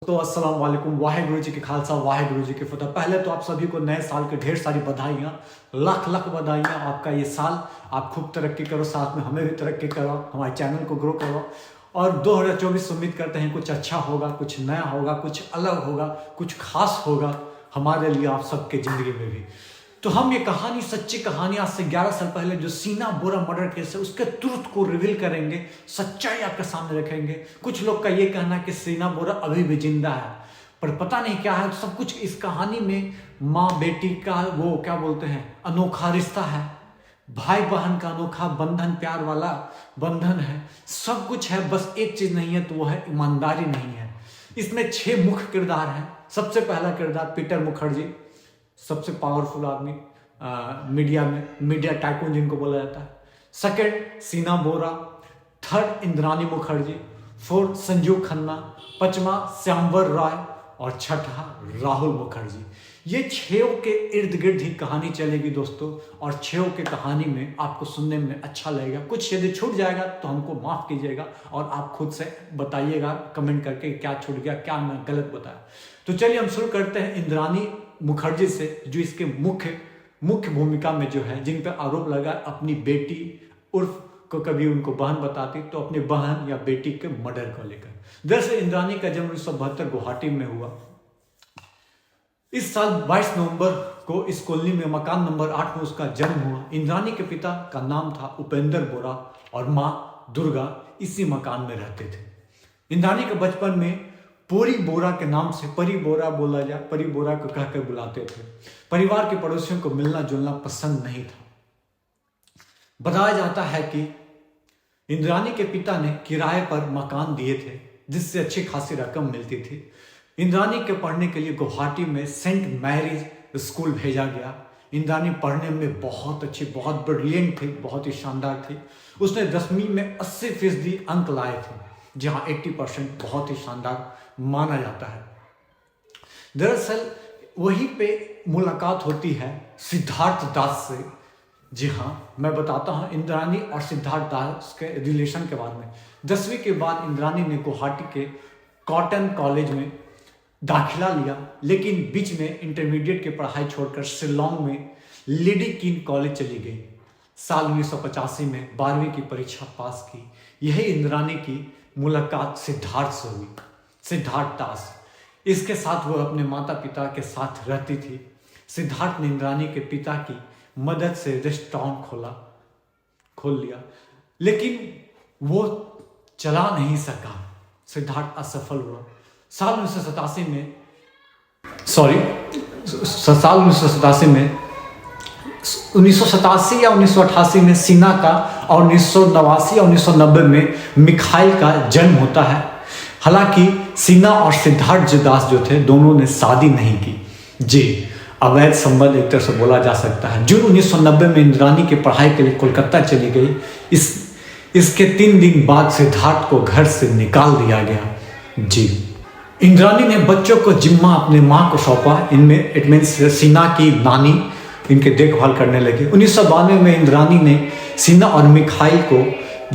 तो अस्सलाम वालेकुम, वाहिगुरु जी के खालसा वाहिगुरु जी के फतह। पहले तो आप सभी को नए साल की ढेर सारी बधाइयाँ, लाख लाख बधाइयाँ। आपका ये साल आप खूब तरक्की करो, साथ में हमें भी तरक्की करो, हमारे चैनल को ग्रो करो। और 2024 उम्मीद करते हैं कुछ अच्छा होगा, कुछ नया होगा, कुछ अलग होगा, कुछ खास होगा हमारे लिए, आप सबके ज़िंदगी में भी। तो हम ये कहानी, सच्ची कहानी, आज से 11 साल पहले जो सीना बोरा मर्डर केस है उसके ट्रुथ को रिवील करेंगे, सच्चाई आपके सामने रखेंगे। कुछ लोग का ये कहना है कि सीना बोरा अभी भी जिंदा है, पर पता नहीं क्या है। सब कुछ इस कहानी में माँ बेटी का वो क्या बोलते हैं अनोखा रिश्ता है, भाई बहन का अनोखा बंधन, प्यार वाला बंधन है, सब कुछ है। बस एक चीज नहीं है, तो वो है ईमानदारी नहीं है। इसमें 6 मुख्य किरदार हैं। सबसे पहला किरदार पीटर मुखर्जी, सबसे पावरफुल आदमी मीडिया में, मीडिया टाइकून जिनको बोला जाता है। सेकंड सीना बोरा, थर्ड इंद्रानी मुखर्जी, फोर्थ संजीव खन्ना, पांचवा श्यामवर राय और छठा राहुल मुखर्जी। ये 6 के इर्द गिर्द ही कहानी चलेगी दोस्तों, और 6 के कहानी में आपको सुनने में अच्छा लगेगा। कुछ यदि छूट जाएगा तो हमको माफ कीजिएगा, और आप खुद से बताइएगा कमेंट करके क्या छूट गया, क्या मैं गलत बताया। तो चलिए हम शुरू करते हैं इंद्रानी मुखर्जी से, जो इसके मुख्य भूमिका में जो है, जिन पर आरोप लगा अपनी बेटी उर्फ को कभी उनको बहन बताती, तो अपनी बहन या बेटी के मर्डर को लेकर। दरअसल इंद्रानी का जन्म 1972 गुवाहाटी में हुआ। इस साल 22 नवंबर को इस कॉलोनी में मकान नंबर 8 में उसका जन्म हुआ। इंद्रानी के पिता का नाम था उपेंद्र बोरा और माँ दुर्गा इसी मकान में रहते थे। इंद्रानी के बचपन में परी बोरा के नाम से परी बोरा बोला जाए, परी बोरा को कहकर बुलाते थे। परिवार के पड़ोसियों को मिलना जुलना पसंद नहीं था। बताया जाता है कि इंद्रानी के पिता ने किराए पर मकान दिए थे, जिससे अच्छी खासी रकम मिलती थी। इंद्रानी के पढ़ने के लिए गुवाहाटी में सेंट मैरीज स्कूल भेजा गया। इंद्रानी पढ़ने में बहुत अच्छी, बहुत ब्रिलियंट थी, बहुत ही शानदार थी। उसने 10वीं में 80% अंक लाए थे, जहाँ 80% बहुत ही शानदार माना जाता है। दरअसल वहीं पे मुलाकात होती है सिद्धार्थ दास से। जी हाँ, मैं बताता हूँ इंद्रानी और सिद्धार्थ दास के रिलेशन के बारे में। 10वीं के बाद इंद्रानी ने गुवाहाटी के कॉटन कॉलेज में दाखिला लिया, लेकिन बीच में इंटरमीडिएट की पढ़ाई छोड़कर शिलोंग में लेडी किन कॉलेज चली गई। साल 1985 में 12वीं की परीक्षा पास की। यही इंद्रानी की मुलाकात सिद्धार्थ से हुई, सिद्धार्थ दास। इसके साथ वो अपने माता पिता के साथ रहती थी। सिद्धार्थ ने इंद्रानी के पिता की मदद से रेस्टोरेंट खोल लिया, लेकिन वो चला नहीं सका। सिद्धार्थ असफल हुआ। साल 1987 में साल 1987 या 1988 में सीना का, और 1989 या 1990 में मिखाइल का जन्म होता है। हालांकि सीना और सिद्धार्थ दास जो थे, दोनों ने शादी नहीं की। जी, अवैध संबंध एक तरह से बोला जा सकता है। जून 1990 में इंद्रानी की पढ़ाई के लिए कोलकाता चली गई। इसके 3 दिन बाद सिद्धार्थ को घर से निकाल दिया गया। जी, इंद्रानी ने बच्चों को जिम्मा अपने माँ को सौंपा। इनमें इट मीन्स सीना की नानी इनके देखभाल करने लगी। 1992 में इंद्रानी ने सीना और मिखाइल को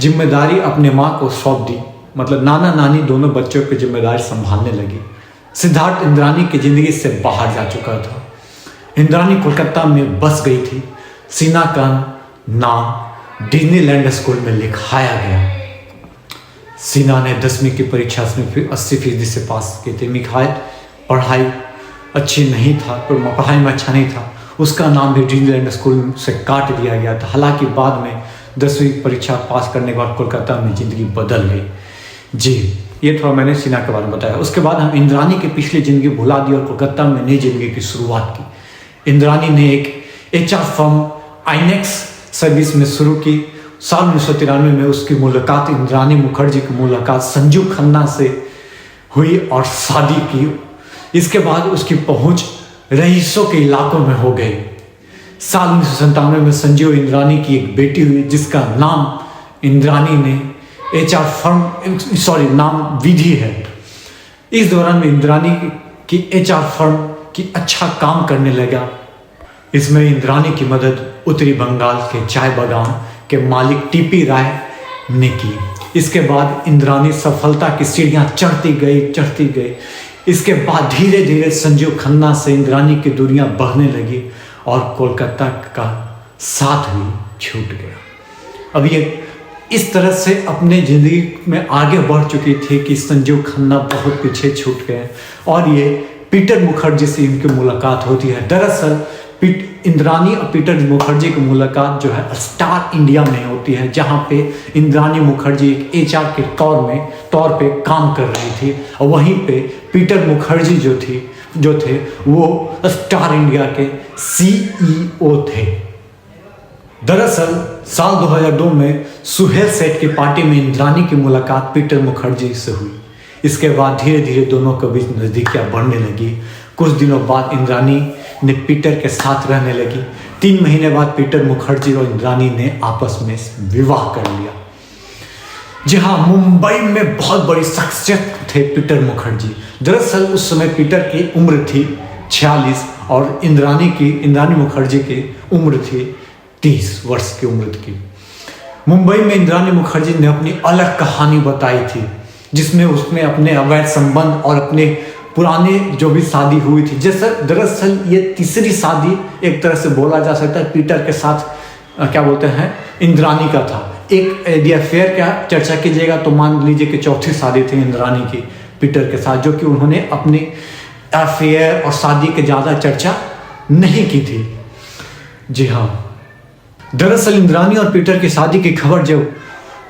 जिम्मेदारी अपने माँ को सौंप दी। मतलब नाना नानी दोनों बच्चों की जिम्मेदारी संभालने लगी। सिद्धार्थ इंद्रानी की जिंदगी से बाहर जा चुका था। इंद्रानी कोलकाता में बस गई थी। सीना का नाम डिज्नीलैंड स्कूल में लिखाया गया। सीना ने 10वीं की परीक्षा में 80% से पास की थी। मिखाइल पढ़ाई अच्छी नहीं था, पढ़ाई में अच्छा नहीं था। उसका नाम भी डिज्नीलैंड स्कूल से काट दिया गया था। हालांकि बाद में 10वीं परीक्षा पास करने के बाद कोलकाता में ज़िंदगी बदल गई। जी, ये थोड़ा मैंने सीना के बारे में बताया। उसके बाद हम इंद्रानी की पिछली ज़िंदगी भुला दी और कोलकाता में नई ज़िंदगी की शुरुआत की। इंद्रानी ने एक HR फर्म आइनेक्स सर्विस में शुरू की। साल 1993 में उसकी मुलाकात, इंद्रानी मुखर्जी की मुलाकात संजीव खन्ना से हुई और शादी की। इसके बाद उसकी पहुंच रईसों के इलाकों में हो गई। साल 1997 में संजीव इंद्रानी की एक बेटी हुई, जिसका नाम इंद्रानी ने HR फर्म नाम विधि है। इस दौरान में इंद्रानी की HR फर्म की अच्छा काम करने लगा। इसमें इंद्रानी की मदद उत्तरी बंगाल के चाय बागान के मालिक TP राय ने की। इसके बाद इंद्रानी सफलता की सीढ़ियां चढ़ती गई। इसके बाद धीरे धीरे संजीव खन्ना से इंद्रानी की दूरियां बढ़ने लगी और कोलकाता का साथ भी छूट गया। अब ये इस तरह से अपने ज़िंदगी में आगे बढ़ चुकी थी कि संजीव खन्ना बहुत पीछे छूट गए और ये पीटर मुखर्जी से इनकी मुलाकात होती है। दरअसल इंद्रानी और पीटर मुखर्जी की मुलाकात जो है स्टार इंडिया में होती है, जहाँ पे इंद्रानी मुखर्जी एक HR के तौर पे काम कर रही थी और वहीं पे पीटर मुखर्जी जो थे वो स्टार इंडिया के CEO थे। दरअसल साल 2002 में सुहेल सेठ की पार्टी में इंद्रानी की मुलाकात पीटर मुखर्जी से हुई। इसके बाद धीरे धीरे दोनों के बीच नज़दीकियाँ बढ़ने लगी। कुछ दिनों बाद इंद्रानी ने पीटर के साथ रहने लगी। 3 महीने बाद पीटर मुखर्जी और इंद्रानी ने आपस में विवाह कर लिया। जी हाँ, मुंबई में बहुत बड़ी शख्सियत थे पीटर मुखर्जी। दरअसल उस समय पीटर की उम्र थी 46 और इंद्रानी मुखर्जी की उम्र थी 30 वर्ष की उम्र की। मुंबई में इंद्रानी मुखर्जी ने अपनी अलग कहानी बताई थी, जिसमें उसने अपने अवैध संबंध और अपने पुराने जो भी शादी हुई थी, जैसे दरअसल ये तीसरी शादी एक तरह से बोला जा सकता है पीटर के साथ क्या बोलते हैं इंद्रानी का था। एक यदि अफेयर का चर्चा कीजिएगा तो मान लीजिए कि चौथी शादी थी इंद्रानी की पीटर के साथ, जो कि उन्होंने अपनी अफेयर और शादी के ज़्यादा चर्चा नहीं की थी। जी हाँ, दरअसल इंद्रानी और पीटर की शादी की खबर जब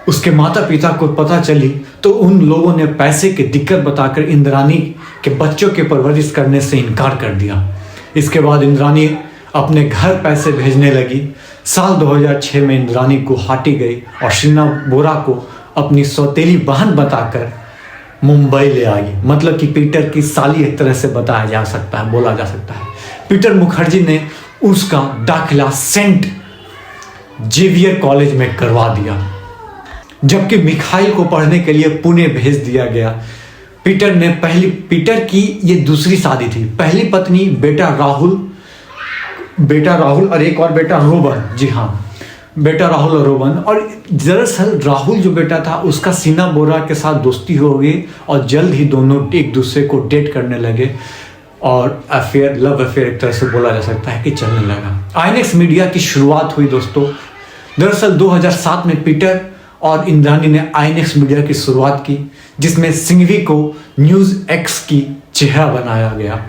उसके माता पिता को पता चली तो उन लोगों ने पैसे की दिक्कत बताकर इंद्रानी के बच्चों के परवरिश करने से इनकार कर दिया। इसके बाद इंद्रानी अपने घर पैसे भेजने लगी। साल 2006 में इंद्रानी गुवाहाटी गई और शीना बोरा को अपनी सौतेली बहन बताकर मुंबई ले आई। मतलब कि पीटर की साली एक तरह से बताया जा सकता है, बोला जा सकता है। पीटर मुखर्जी ने उसका दाखिला सेंट जेवियर कॉलेज में करवा दिया, जबकि मिखाइल को पढ़ने के लिए पुणे भेज दिया गया। पीटर की ये दूसरी शादी थी। पहली पत्नी बेटा राहुल और एक और बेटा रोबन। जी हाँ, बेटा राहुल और रोबन। और दरअसल राहुल जो बेटा था उसका शीना बोरा के साथ दोस्ती हो गई और जल्द ही दोनों एक दूसरे को डेट करने लगे और लव अफेयर एक तरह से बोला जा सकता है कि चलने लगा। आईएनएक्स मीडिया की शुरुआत हुई दोस्तों। दरअसल 2007 में पीटर और इंद्रानी ने आईएनएक्स मीडिया की शुरुआत की, जिसमें सिंघवी को न्यूज़ एक्स की चेहरा बनाया गया।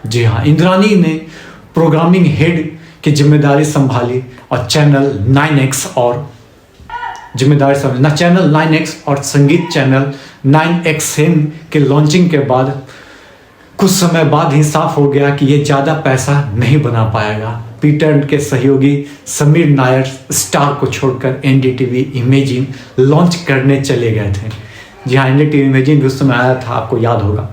जी हाँ, इंद्रानी ने प्रोग्रामिंग हेड की जिम्मेदारी संभाली और चैनल 9X और संगीत चैनल 9XM के लॉन्चिंग के बाद कुछ समय बाद ही साफ हो गया कि ये ज़्यादा पैसा नहीं बना पाएगा। पीटर के सहयोगी समीर नायर स्टार को छोड़कर एनडीटीवी इमेजिन लॉन्च करने चले गए थे। जी हाँ, एनडीटीवी इमेजिन भी उस समय आया था, आपको याद होगा।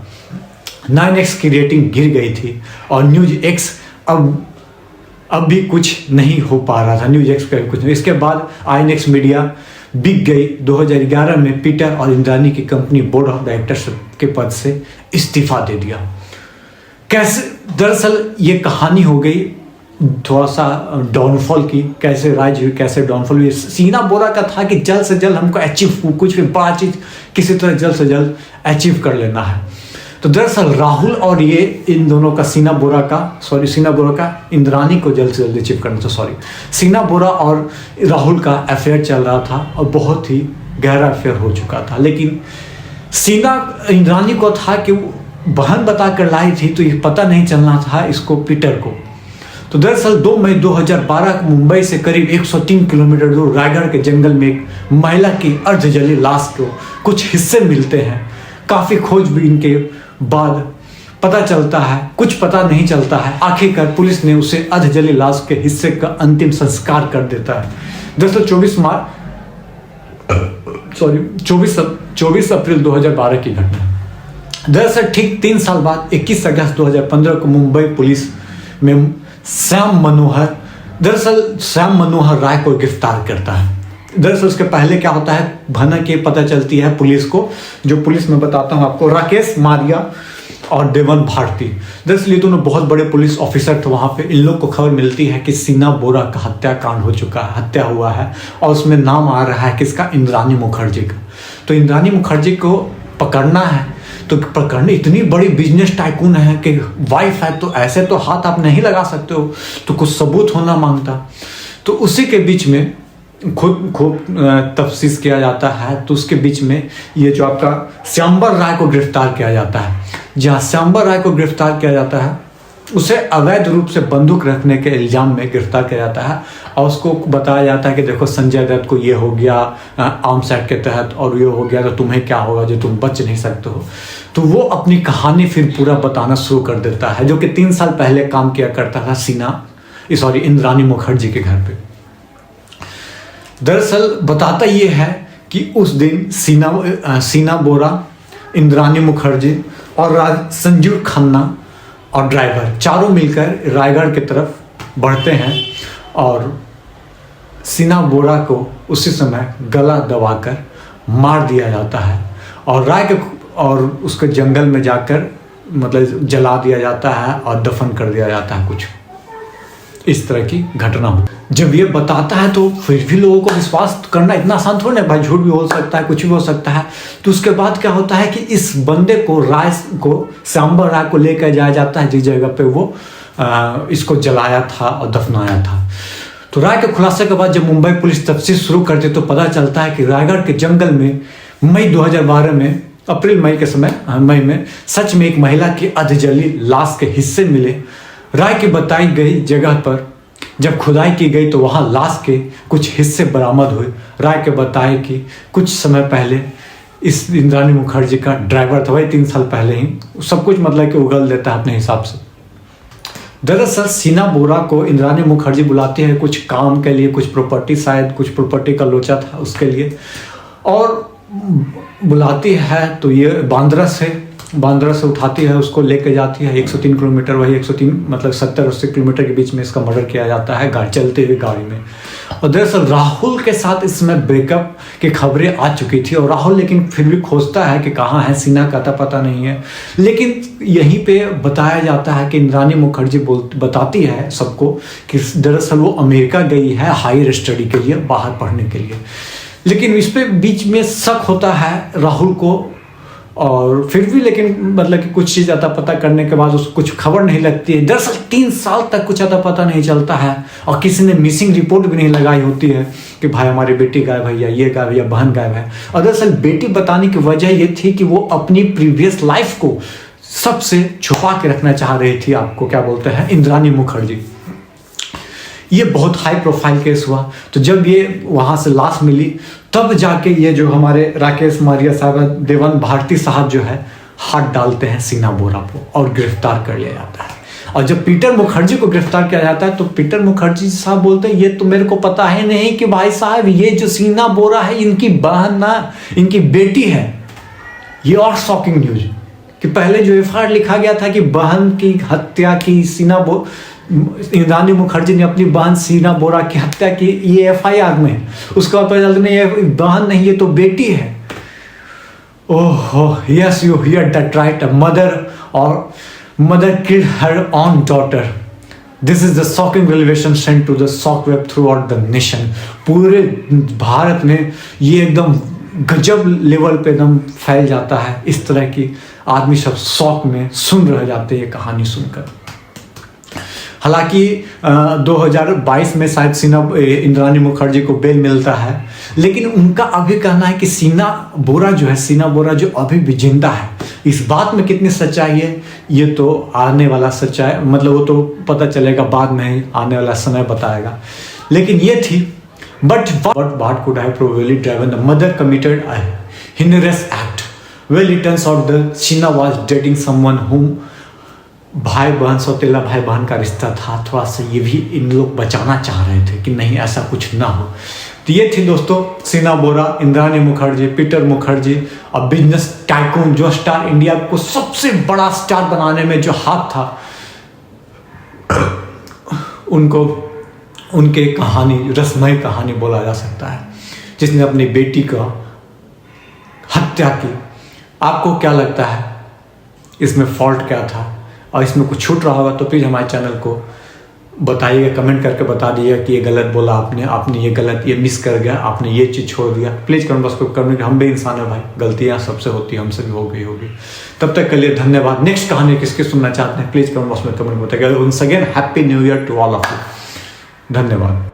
9X की रेटिंग गिर गई थी और न्यूज़ एक्स अब भी कुछ नहीं हो पा रहा था। न्यूज़ एक्स का भी कुछ नहीं। इसके बाद आईएनएक्स मीडिया बिक गई। 2011 में पीटर और इंद्रानी की कंपनी बोर्ड ऑफ डायरेक्टर्स के पद से इस्तीफा दे दिया। कैसे, दरअसल ये कहानी हो गई थोड़ा सा डाउनफॉल की, कैसे राइज हुई, कैसे डाउनफॉल हुई। शीना बोरा का था कि जल्द से जल्द हमको अचीव, कुछ भी बड़ा चीज़ किसी तरह जल्द से जल्द अचीव कर लेना है। तो दरअसल राहुल और ये इन दोनों का शीना बोरा का इंद्रानी को जल्द से जल्द अचीव करना था। शीना बोरा और राहुल का अफेयर चल रहा था और बहुत ही गहरा अफेयर हो चुका था। लेकिन इंद्रानी को था कि बहन बता कर लाई थी, तो ये पता नहीं चलना था इसको पीटर को। तो दरअसल 2 मई 2012 को मुंबई से करीब 103 किलोमीटर दूर रायगढ़ के जंगल में एक महिला की अर्धजली लाश को कुछ हिस्से मिलते हैं। काफ़ी खोजबीन के बाद पता चलता है, कुछ पता नहीं चलता है। आखिरकार पुलिस ने उसे अर्धजली लाश के हिस्से का अंतिम संस्कार कर देता है। दरअसल 24 अप्रैल 2012 की घटना। दरअसल ठीक 3 साल बाद 21 अगस्त 2015 को मुंबई पुलिस में श्याम मनोहर राय को गिरफ्तार करता है। दरअसल उसके पहले क्या होता है, भनक ये पता चलती है पुलिस को, जो पुलिस में बताता हूँ आपको, राकेश मारिया और देवन भारती। दरअसल ये दोनों बहुत बड़े पुलिस ऑफिसर थे वहाँ पे। इन लोग को खबर मिलती है कि शीना बोरा का हत्याकांड हो चुका है, हत्या हुआ है और उसमें नाम आ रहा है किसका, इंद्रानी मुखर्जी का। तो इंद्रानी मुखर्जी को पकड़ना है, तो प्रकरण इतनी बड़ी बिजनेस टाइकून है कि वाइफ है, तो ऐसे तो हाथ आप नहीं लगा सकते हो, तो कुछ सबूत होना मांगता। तो उसी के बीच में खूब तफ्तीश किया जाता है। तो उसके बीच में ये जो आपका श्यामबर राय को गिरफ्तार किया जाता है। जहाँ श्यामबर राय को गिरफ्तार किया जाता है, उसे अवैध रूप से बंदूक रखने के इल्जाम में गिरफ्तार किया जाता है और उसको बताया जाता है कि देखो संजय दत्त को ये हो गया आर्म्स एक्ट के तहत और ये हो गया, तो तुम्हें क्या होगा जो तुम बच नहीं सकते हो। तो वो अपनी कहानी फिर पूरा बताना शुरू कर देता है, जो कि 3 साल पहले काम किया करता था इंद्रानी मुखर्जी के घर पे। दरअसल बताता ये है कि उस दिन सीना बोरा, इंद्रानी मुखर्जी और संजीव खन्ना और ड्राइवर चारों मिलकर रायगढ़ की तरफ बढ़ते हैं और सीना बोरा को उसी समय गला दबाकर मार दिया जाता है और उसके जंगल में जाकर मतलब जला दिया जाता है और दफन कर दिया जाता है। कुछ इस तरह की घटना हो। जब ये बताता है तो फिर भी लोगों को विश्वास करना इतना आसान थोड़ा ना, भाई झूठ भी हो सकता है, कुछ भी हो सकता है। तो उसके बाद क्या होता है कि इस बंदे को श्यामबर राय को लेकर जाया जाता है जिस जगह पे वो इसको जलाया था और दफनाया था। तो राय के खुलासे के बाद जब मुंबई पुलिस तफ्तीश शुरू करती तो पता चलता है कि रायगढ़ के जंगल में मई 2012 में अप्रैल मई में सच में एक महिला की अधजली लाश के हिस्से मिले। राय की बताई गई जगह पर जब खुदाई की गई तो वहां लाश के कुछ हिस्से बरामद हुए। राय के बताए कि कुछ समय पहले इस इंद्रानी मुखर्जी का ड्राइवर था, वही 3 साल पहले ही सब कुछ मतलब कि उगल देता है अपने हिसाब से। दरअसल सीना बोरा को इंद्रानी मुखर्जी बुलाती है कुछ काम के लिए, कुछ प्रॉपर्टी, शायद कुछ प्रॉपर्टी का लोचा था उसके लिए, और बुलाती है तो ये बांद्रा से उठाती है, उसको लेके जाती है 103 किलोमीटर, वही 103 मतलब 70-80 किलोमीटर के बीच में इसका मर्डर किया जाता है चलते हुए गाड़ी में। और दरअसल राहुल के साथ इस समय ब्रेकअप की खबरें आ चुकी थी और राहुल लेकिन फिर भी खोजता है कि कहाँ है सीना का, पता नहीं है। लेकिन यहीं पे बताया जाता है कि इंद्रानी मुखर्जी बताती है सबको कि दरअसल वो अमेरिका गई है हायर स्टडी के लिए, बाहर पढ़ने के लिए। लेकिन इस पे बीच में शक होता है राहुल को, और फिर भी लेकिन मतलब कि कुछ चीज़ अता पता करने के बाद उसको कुछ खबर नहीं लगती है। दरअसल 3 साल तक कुछ अता पता नहीं चलता है और किसी ने मिसिंग रिपोर्ट भी नहीं लगाई होती है कि भाई हमारी बेटी गायब है या ये गायब है या बहन गायब है। और दरअसल बेटी बताने की वजह ये थी कि वो अपनी प्रीवियस लाइफ को सबसे छुपा के रखना चाह रही थी, आपको क्या बोलते हैं, इंद्रानी मुखर्जी। ये बहुत हाई प्रोफाइल केस हुआ। तो जब ये वहाँ से लाश मिली तब जाके ये जो हमारे राकेश मारिया साहब, देवन भारती साहब जो है हाथ डालते हैं सीना बोरा को और गिरफ्तार कर लिया जाता है। और जब पीटर मुखर्जी को गिरफ्तार किया जाता है तो पीटर मुखर्जी साहब बोलते हैं ये तो मेरे को पता है नहीं कि भाई साहब ये जो सीना बोरा है इनकी बहन ना, इनकी बेटी है। ये और शॉकिंग न्यूज कि पहले जो एफआईआर लिखा गया था कि बहन की हत्या की इंद्रानी मुखर्जी ने अपनी बहन सीना बोरा की हत्या की, ये एफआईआर में। उसके बाद पता चलता नहीं ये बहन नहीं, ये तो बेटी है। Oh yes, you hear that right, mother killed her own daughter. This is the shocking relevation sent to the shock wave throughout the nation. पूरे भारत में ये एकदम गजब लेवल पे एकदम फैल जाता है। इस तरह की आदमी सब शौक में सुन रह जाते हैं ये कहानी सुनकर। हालांकि 2022 में शायद इंद्रानी मुखर्जी को बेल मिलता है, लेकिन उनका अभी कहना है कि सीना बोरा जो अभी भी जिंदा है। इस बात में कितनी सच्चाई है ये तो आने वाला सच्चाई मतलब वो तो पता चलेगा बाद में, आने वाला समय बताएगा। लेकिन ये थी but what could have probably driven the mother committed a heinous act? Well, it turns out that Sheena was dating someone whom भाई बहन, सौतेला भाई बहन का रिश्ता था। थोड़ा सा ये भी इन लोग बचाना चाह रहे थे कि नहीं ऐसा कुछ ना हो। तो ये थी दोस्तों सीना बोरा, इंद्रानी मुखर्जी, पीटर मुखर्जी और बिजनेस टाइकून जो स्टार इंडिया को सबसे बड़ा स्टार बनाने में जो हाथ था, उनको उनके कहानी रसमय कहानी बोला जा सकता है, जिसने अपनी बेटी का हत्या की। आपको क्या लगता है इसमें फॉल्ट क्या था और इसमें कुछ छूट रहा होगा तो प्लीज़ हमारे चैनल को बताइएगा, कमेंट करके बता दीजिएगा कि ये गलत बोला आपने ये गलत, ये मिस कर गया, आपने ये चीज़ छोड़ दिया। प्लीज़ कमेंट बॉक्स को कमेंट, हम भी इंसान है भाई, गलतियाँ सबसे होती है, हमसे भी होगी। तब तक के लिए धन्यवाद। नेक्स्ट कहानी किसकी सुनना चाहते हैं प्लीज़ कमेंट बॉक्स में कमेंट बताइएगा। Once again happy new year to all of you. धन्यवाद।